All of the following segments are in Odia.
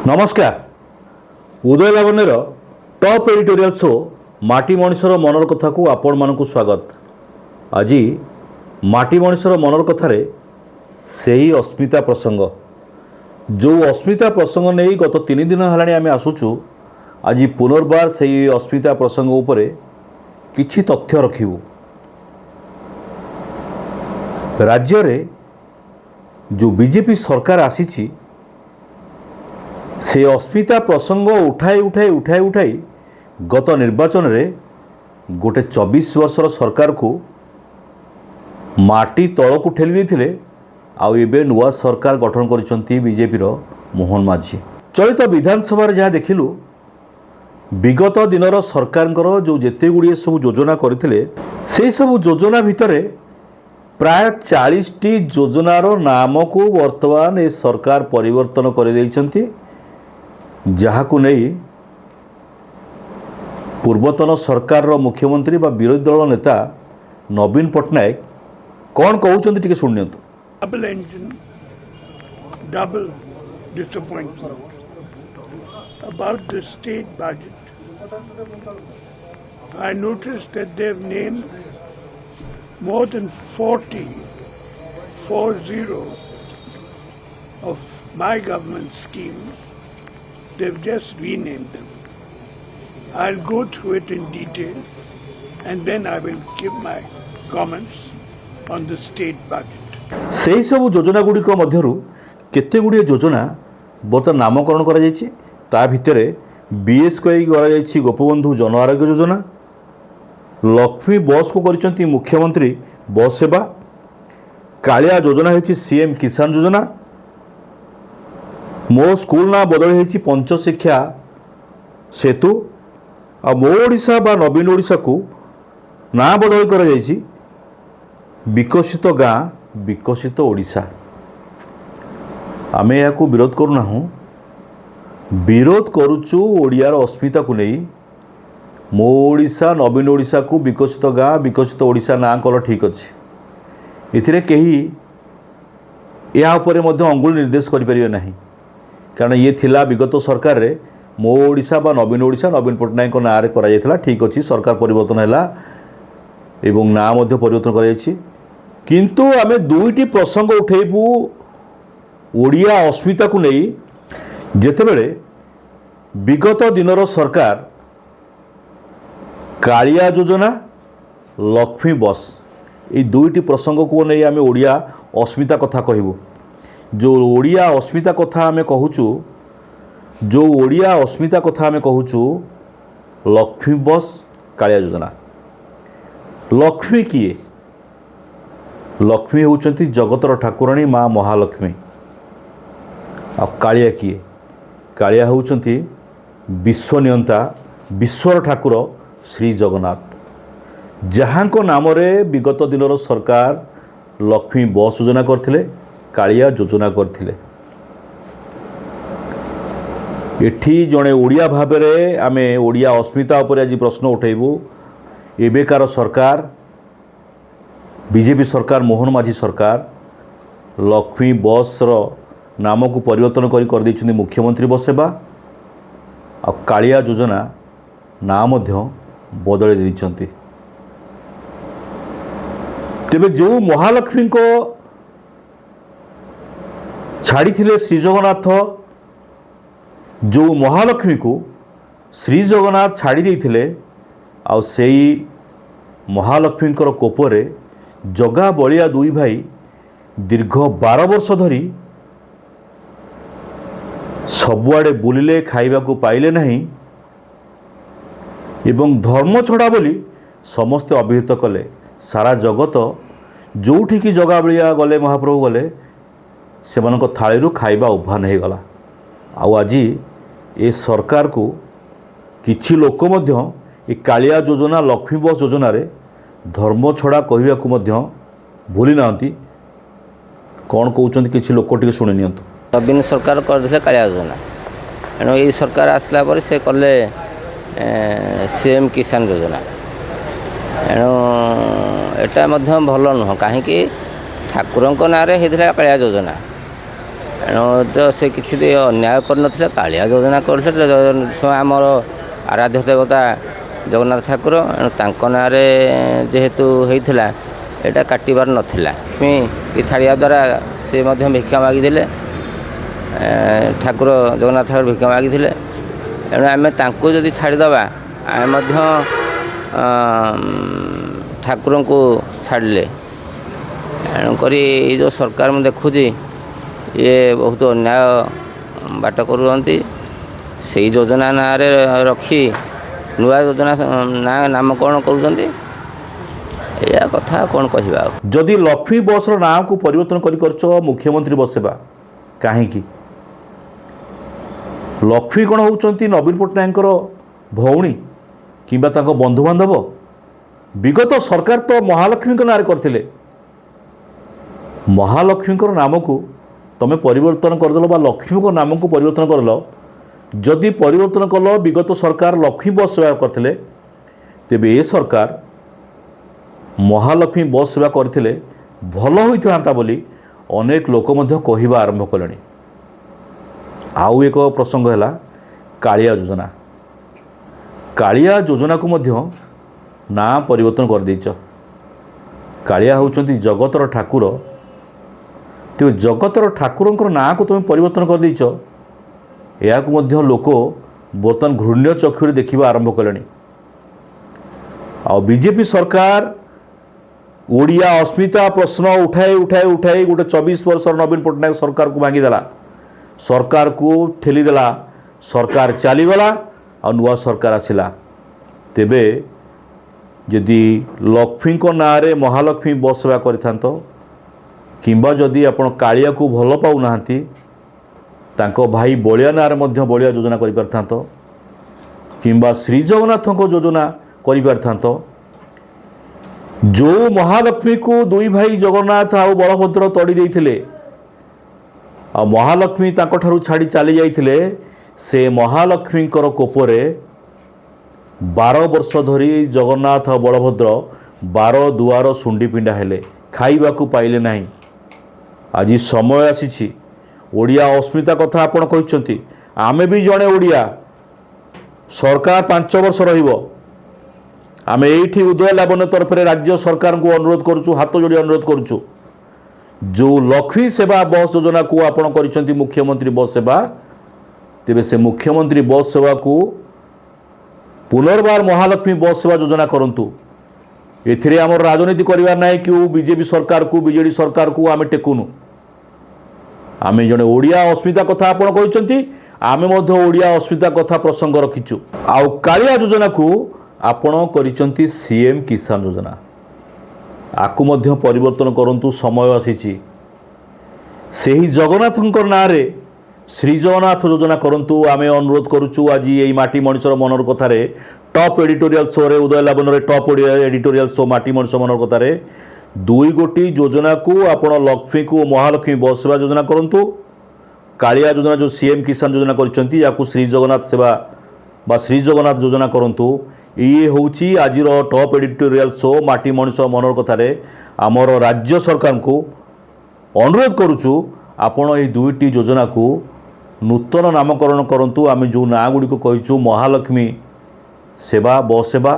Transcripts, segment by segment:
नमस्कार उदय लावण्यर टॉप एडिटोरियल शो माटी मनिषर मनर कथा को आपण मानक स्वागत। आज माटी मनिषर मनर कथारे सही अस्मिता प्रसंग जो अस्मिता प्रसंग नहीं गत 3 दिन है आम आसुचु। आज पुनर्बार से अस्मिता प्रसंग उपरे किछि तथ्य रखिबु। राज्य रे जो बीजेपी सरकार आसीछि से अस्मिता प्रसंग उठाई उठाई उठाई उठाई गत निर्वाचन रे गोटे 24 वर्षर सरकार को माटी तल को ठेली देथिले। आउ एबे नुआ सरकार गठन करिसंती बीजेपी रो मोहन माझी। चलित विधानसभा जहाँ देखिलु विगत दिनर सरकार जो जेते गुड़िए सब योजना करथिले से सब योजना भितरे प्राय 40टी योजनार नाम को वर्तमान ए सरकार परिवर्तन कर देइछंती, जहाकु नहीं पूर्वतन सरकार रो मुख्यमंत्री बा विरोधी दल नेता नवीन पट्टनायक कौन कहउछंती टिके सुनियंतु। Double engine, double disappointment about the state budget. I noticed that they've named more than 40 of my government schemes. They've just renamed them. I'll go through it in detail and then I will give my comments on the state budget. से सब योजना गुड़िक मध्यरु केते गुड़िए योजना बर्तमान नामकरण करा जायछि। ता भितरे बीएस कई करा जायछि गोपबंधु जन आरोग्य योजना, लक्ष्मी बस को करिसंती मुख्यमंत्री बस सेवा, कालिया योजना है सीएम किसान योजना, मो स्कूल ना बदल है पंचशिक्षा सेतु, आ मो ओडिशा बा नवीन ओडिशा को ना बदल करा जायछि विकसित गाँ विकसित ओडिशा। आमे या विरोध करूना, विरोध करुचु ओडियार अस्मिता को नहीं। मो ओडिशा नवीन ओडिशा को विकसित गाँ विकसित ओडिशा ना कल ठीक अच्छे। एथिरे कहीं या उपरे मध्य अंगुल निर्देश करिपरिबे नाही, कारण ये थिला विगत सरकार रे मो ओडिशा बा नवीन ओडिशा नवीन पट्टनायक ना रे करा जायथिला। ठीक अच्छी सरकार परिवर्तन हैला एवं ना मध्य परिवर्तन करा जायछि, किंतु आमे दुईटी प्रसंग उठेबू ओडिया अस्मिता को नहीं। जेतेबेले विगत दिनर सरकार कालिया योजना लक्ष्मी बस ये दुईटी प्रसंग को नहीं आमे ओडिया अस्मिता कथा कहबू। जो ओडिया अस्मिता कथा आमे कहूचु, जो ओडिया अस्मिता कथा आमे कहूचु लक्ष्मी बस कालिया योजना। लक्ष्मी किए? लक्ष्मी होउचंती जगतर ठाकुराणी माँ महालक्ष्मी। आ कालिया किए? कालिया होउचंती विश्वनियंता विश्वर ठाकुर श्री जगन्नाथ, जहाँ को नाम रे विगत दिनर सरकार लक्ष्मी बस योजना करथिले, कालिया योजना करथिले। एठी जड़े ओडिया भाबरे आमे ओडिया अस्मिता उपरे आज प्रश्न उठेबू। एबेकार सरकार बीजेपी सरकार मोहन माझी सरकार लक्ष्मी बस रो नाम को परिवर्तन कर दैछन्ती मुख्यमंत्री बस सेवा, आ कालिया योजना ना मध्य बदल दैछन्ती। तेबे जो महालक्ष्मी को छाड़ी थिले श्री जगन्नाथ, जो महालक्ष्मी को श्री जगन्नाथ छाड़ी देइथिले, आ सेई महालक्ष्मी कोपरे जगा बलिया दुई भाई दीर्घ 12 वर्ष धरी सबुआड़े बुलिले खाइबा को पाइले नहीं एवं धर्म छड़ा बोली समस्ते अभिहित कले। सारा जगत जोठी की जगा बलिया गले महाप्रभु गले सेमानक थाली खाइबा उभान हो गला। आज ए सरकार को किछि लोक मध्य ए कालिया योजना लक्ष्मी बस योजना रे धर्म छड़ा कहवा को मध्य भूली नांती। कौन कहते किसी लोक टे शुणी नियंतु। नवीन सरकार करथिले कालिया योजना, एणु ये सरकार आसला पर से कले सीएम किसान योजना। एणु एटा मध्य भल नुह, कहीं ठाकुर नाँ होता कालिया योजना, ଏଣୁ ତ ସେ କିଛି ଅନ୍ୟାୟ କରିନଥିଲେ, କାଳିଆ ଯୋଜନା କରିଥିଲେ। ଆମର ଆରାଧ୍ୟ ଦେବତା ଜଗନ୍ନାଥ ଠାକୁର, ଏଣୁ ତାଙ୍କ ନାଁରେ ଯେହେତୁ ହେଇଥିଲା ଏଇଟା କାଟିବାର ନଥିଲା। ଲକ୍ଷ୍ମୀ କି ଛାଡ଼ିବା ଦ୍ୱାରା ସେ ମଧ୍ୟ ଭିକ୍ଷା ମାଗିଥିଲେ, ଠାକୁର ଜଗନ୍ନାଥ ଠାକୁର ଭିକ୍ଷା ମାଗିଥିଲେ। ଏଣୁ ଆମେ ତାଙ୍କୁ ଯଦି ଛାଡ଼ିଦେବା, ଆମେ ମଧ୍ୟ ଠାକୁରଙ୍କୁ ଛାଡ଼ିଲେ। ଏଣୁକରି ଏଇ ଯେଉଁ ସରକାର ମୁଁ ଦେଖୁଛି ଇଏ ବହୁତ ଅନ୍ୟାୟ ବାଟ କରୁଛନ୍ତି। ସେଇ ଯୋଜନା ନାଁରେ ରଖି ନୂଆ ଯୋଜନା ନାମକରଣ କରୁଛନ୍ତି। ଏଇଆ କଥା, କ'ଣ କହିବା ଆଉ। ଯଦି ଲକ୍ଷ୍ମୀ ବସ୍ର ନାଁକୁ ପରିବର୍ତ୍ତନ କରିଛ ମୁଖ୍ୟମନ୍ତ୍ରୀ ବସ୍ ସେବା, କାହିଁକି? ଲକ୍ଷ୍ମୀ କ'ଣ ହେଉଛନ୍ତି ନବୀନ ପଟ୍ଟନାୟକଙ୍କର ଭଉଣୀ କିମ୍ବା ତାଙ୍କ ବନ୍ଧୁବାନ୍ଧବ? ବିଗତ ସରକାର ତ ମହାଲକ୍ଷ୍ମୀଙ୍କ ନାଁରେ କରିଥିଲେ। ମହାଲକ୍ଷ୍ମୀଙ୍କର ନାମକୁ ତମେ ପରିବର୍ତ୍ତନ କରିଦେଲ ବା ଲକ୍ଷ୍ମୀଙ୍କ ନାମକୁ ପରିବର୍ତ୍ତନ କରିଦେଲ। ଯଦି ପରିବର୍ତ୍ତନ କଲ, ବିଗତ ସରକାର ଲକ୍ଷ୍ମୀ ବସ୍ ସେବା କରିଥିଲେ, ତେବେ ଏ ସରକାର ମହାଲକ୍ଷ୍ମୀ ବସ୍ ସେବା କରିଥିଲେ ଭଲ ହୋଇଥାନ୍ତା ବୋଲି ଅନେକ ଲୋକ ମଧ୍ୟ କହିବା ଆରମ୍ଭ କଲେଣି। ଆଉ ଏକ ପ୍ରସଙ୍ଗ ହେଲା କାଳିଆ ଯୋଜନା। କାଳିଆ ଯୋଜନାକୁ ମଧ୍ୟ ନାଁ ପରିବର୍ତ୍ତନ କରିଦେଇଛ। କାଳିଆ ହେଉଛନ୍ତି ଜଗତର ଠାକୁର, ତେବେ ଜଗତର ଠାକୁରଙ୍କର ନାଁକୁ ତୁମେ ପରିବର୍ତ୍ତନ କରିଦେଇଛ। ଏହାକୁ ମଧ୍ୟ ଲୋକ ବର୍ତ୍ତମାନ ଘୃଣ୍ୟ ଚକ୍ଷୁରେ ଦେଖିବା ଆରମ୍ଭ କଲେଣି। ଆଉ ବିଜେପି ସରକାର ଓଡ଼ିଆ ଅସ୍ମିତା ପ୍ରଶ୍ନ ଉଠାଇ ଗୋଟେ 24 ବର୍ଷର ନବୀନ ପଟ୍ଟନାୟକ ସରକାରକୁ ଭାଙ୍ଗିଦେଲା, ସରକାରକୁ ଠେଲିଦେଲା, ସରକାର ଚାଲିଗଲା, ଆଉ ନୂଆ ସରକାର ଆସିଲା। ତେବେ ଯଦି ଲକ୍ଷ୍ମୀଙ୍କ ନାଁରେ ମହାଲକ୍ଷ୍ମୀ ବସ୍ ସେବା କରିଥାନ୍ତ, କିମ୍ବା ଯଦି ଆପଣ କାଳିଆକୁ ଭଲ ପାଉନାହାନ୍ତି, ତାଙ୍କ ଭାଇ ବଳିଆ ନାଁରେ ମଧ୍ୟ ବଳିଆ ଯୋଜନା କରିପାରିଥାନ୍ତ, କିମ୍ବା ଶ୍ରୀଜଗନ୍ନାଥଙ୍କ ଯୋଜନା କରିପାରିଥାନ୍ତ। ଯେଉଁ ମହାଲକ୍ଷ୍ମୀକୁ ଦୁଇ ଭାଇ ଜଗନ୍ନାଥ ଆଉ ବଳଭଦ୍ର ତଡ଼ି ଦେଇଥିଲେ, ଆଉ ମହାଲକ୍ଷ୍ମୀ ତାଙ୍କଠାରୁ ଛାଡ଼ି ଚାଲି ଯାଇଥିଲେ, ସେ ମହାଲକ୍ଷ୍ମୀଙ୍କର କୋପରେ 12 ବର୍ଷ ଧରି ଜଗନ୍ନାଥ ଆଉ ବଳଭଦ୍ର 12 ଦୁଆର ଶୁଣ୍ଡି ପିଣ୍ଡା ହେଲେ, ଖାଇବାକୁ ପାଇଲେ ନାହିଁ। ଆଜି ସମୟ ଆସିଛି, ଓଡ଼ିଆ ଅସ୍ମିତା କଥା ଆପଣ କହିଛନ୍ତି, ଆମେ ବି ଜଣେ ଓଡ଼ିଆ। ସରକାର 5 ବର୍ଷ ରହିବ। ଆମେ ଏଇଠି ଉଦୟ ଲାବଣ୍ୟ ତରଫରେ ରାଜ୍ୟ ସରକାରଙ୍କୁ ଅନୁରୋଧ କରୁଛୁ, ହାତ ଯୋଡ଼ି ଅନୁରୋଧ କରୁଛୁ, ଯେଉଁ ଲକ୍ଷ୍ମୀ ସେବା ବସ୍ ଯୋଜନାକୁ ଆପଣ କରିଛନ୍ତି ମୁଖ୍ୟମନ୍ତ୍ରୀ ବସ୍ ସେବା, ତେବେ ସେ ମୁଖ୍ୟମନ୍ତ୍ରୀ ବସ୍ ସେବାକୁ ପୁନର୍ବାର ମହାଲକ୍ଷ୍ମୀ ବସ୍ ସେବା ଯୋଜନା କରନ୍ତୁ। ଏଥିରେ ଆମର ରାଜନୀତି କରିବାର ନାହିଁ କି ବିଜେପି ସରକାରକୁ, ବିଜେଡ଼ି ସରକାରକୁ ଆମେ ଟେକୁନୁ। ଆମେ ଜଣେ ଓଡ଼ିଆ ଅସ୍ମିତା କଥା ଆପଣ କହିଛନ୍ତି, ଆମେ ମଧ୍ୟ ଓଡ଼ିଆ ଅସ୍ମିତା କଥା ପ୍ରସଙ୍ଗ ରଖିଛୁ। ଆଉ କାଳିଆ ଯୋଜନାକୁ ଆପଣ କରିଛନ୍ତି ସିଏମ୍ କିଷାନ ଯୋଜନା, ଆକୁ ମଧ୍ୟ ପରିବର୍ତ୍ତନ କରନ୍ତୁ, ସମୟ ଆସିଛି। ସେହି ଜଗନ୍ନାଥଙ୍କ ନାଁରେ ଶ୍ରୀଜଗନ୍ନାଥ ଯୋଜନା କରନ୍ତୁ, ଆମେ ଅନୁରୋଧ କରୁଛୁ। ଆଜି ଏଇ ମାଟି ମଣିଷର ମନର କଥାରେ ଟପ୍ ଏଡିଟୋରିଆଲ ଶୋରେ, ଉଦୟ ଲାବଣ୍ୟରେ ଟପ୍ ଏଡିଟୋରିଆଲ ଶୋ ମାଟି ମଣିଷ ମନର କଥାରେ 2 ଗୋଟି ଯୋଜନାକୁ ଆପଣ ଲକ୍ଷ୍ମୀକୁ ମହାଲକ୍ଷ୍ମୀ ବସ୍ ସେବା ଯୋଜନା କରନ୍ତୁ। କାଳିଆ ଯୋଜନା ଯେଉଁ ସିଏମ୍ କିଷାନ ଯୋଜନା କରିଛନ୍ତି, ୟାକୁ ଶ୍ରୀଜଗନ୍ନାଥ ସେବା ବା ଶ୍ରୀଜଗନ୍ନାଥ ଯୋଜନା କରନ୍ତୁ। ଇଏ ହେଉଛି ଆଜିର ଟପ୍ ଏଡିଟୋରିଆଲ ଶୋ ମାଟି ମଣିଷ ମନର କଥାରେ ଆମର ରାଜ୍ୟ ସରକାରଙ୍କୁ ଅନୁରୋଧ କରୁଛୁ, ଆପଣ ଏହି 2ଟି ଯୋଜନାକୁ ନୂତନ ନାମକରଣ କରନ୍ତୁ। ଆମେ ଯେଉଁ ନାଁ ଗୁଡ଼ିକ କହିଛୁ, ମହାଲକ୍ଷ୍ମୀ ସେବା ବସ୍ ସେବା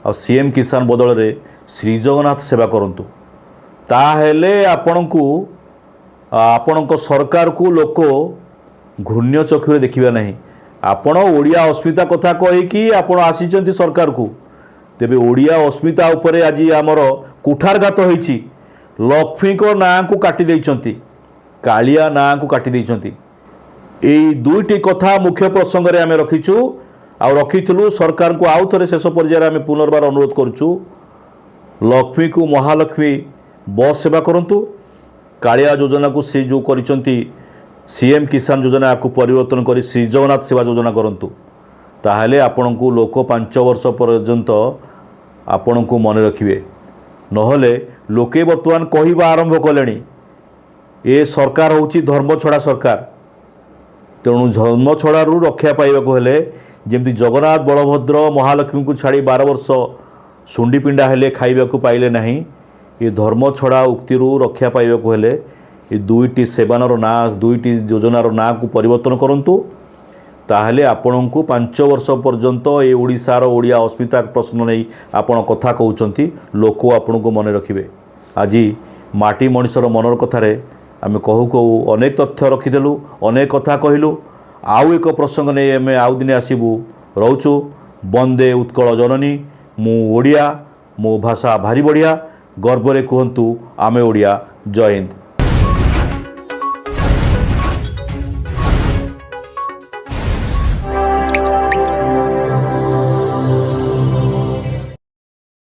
ଆଉ ସିଏମ୍ କିଷାନ ବଦଳରେ ଶ୍ରୀଜଗନ୍ନାଥ ସେବା କରନ୍ତୁ। ତାହେଲେ ଆପଣଙ୍କ ସରକାରକୁ ଲୋକ ଘୃଣ୍ୟ ଚକ୍ଷୁରେ ଦେଖିବେ ନାହିଁ। ଆପଣ ଓଡ଼ିଆ ଅସ୍ମିତା କଥା କହିକି ଆପଣ ଆସିଛନ୍ତି ସରକାରକୁ, ତେବେ ଓଡ଼ିଆ ଅସ୍ମିତା ଉପରେ ଆଜି ଆମର କୁଠାରଘାତ ହୋଇଛି। ଲକ୍ଷ୍ମୀଙ୍କ ନାଁକୁ କାଟି ଦେଇଛନ୍ତି, କାଳିଆ ନାଁକୁ କାଟି ଦେଇଛନ୍ତି। এই 2ଟି କଥା ମୁଖ୍ୟ ପ୍ରସଙ୍ଗରେ ଆମେ ରଖିଛୁ ଆଉ ରଖିଥିଲୁ। ସରକାରଙ୍କୁ ଆଉ ଥରେ ଶେଷ ପର୍ଯ୍ୟାୟରେ ଆମେ ପୁନର୍ବାର ଅନୁରୋଧ କରୁଛୁ, ଲକ୍ଷ୍ମୀକୁ ମହାଲକ୍ଷ୍ମୀ ବସ୍ ସେବା କରନ୍ତୁ। କାଳିଆ ଯୋଜନାକୁ ସେ ଯେଉଁ କରିଛନ୍ତି ସିଏମ୍ କିଷାନ ଯୋଜନା, ୟାକୁ ପରିବର୍ତ୍ତନ କରି ଶ୍ରୀଜଗନ୍ନାଥ ସେବା ଯୋଜନା କରନ୍ତୁ। ତାହେଲେ ଆପଣଙ୍କୁ ଲୋକ 5 ବର୍ଷ ପର୍ଯ୍ୟନ୍ତ ଆପଣଙ୍କୁ ମନେ ରଖିବେ। ନହେଲେ ଲୋକେ ବର୍ତ୍ତମାନ କହିବା ଆରମ୍ଭ କଲେଣି, ଏ ସରକାର ହେଉଛି ଧର୍ମଛଡ଼ା ସରକାର। ତେଣୁ ଧର୍ମଛଡ଼ାରୁ ରକ୍ଷା ପାଇବାକୁ ହେଲେ, ଯେମିତି ଜଗନ୍ନାଥ ବଳଭଦ୍ର ମହାଲକ୍ଷ୍ମୀଙ୍କୁ ଛାଡ଼ି 12 ବର୍ଷ ଶୁଣ୍ଡି ପିଣ୍ଡା ହେଲେ, ଖାଇବାକୁ ପାଇଲେ ନାହିଁ, ଏ ଧର୍ମଛଡ଼ା ଉକ୍ତିରୁ ରକ୍ଷା ପାଇବାକୁ ହେଲେ ଏ ଦୁଇଟି ସେବାନର ନାଁ ଦୁଇଟି ଯୋଜନାର ନାଁକୁ ପରିବର୍ତ୍ତନ କରନ୍ତୁ ତାହେଲେ ଆପଣଙ୍କୁ 5 ବର୍ଷ ପର୍ଯ୍ୟନ୍ତ ଏ ଓଡ଼ିଶାର ଓଡ଼ିଆ अस्मिता प्रश्न नहीं आपण कथा कहउचंती लोक आपणको मने रखिबे। आज माटी मनिषर मनर कथारे आम कहू कहू अनेक तथ्य रखिदेलु अनेक कथा कहलु आउ एक प्रसंग नहीं आम आउ दिने आसबू रोचु। वंदे उत्कल जननी मु ओडिया मो भाषा भारी बढ़िया गर्वरे कहतु आमे ओडिया। जय हिंद।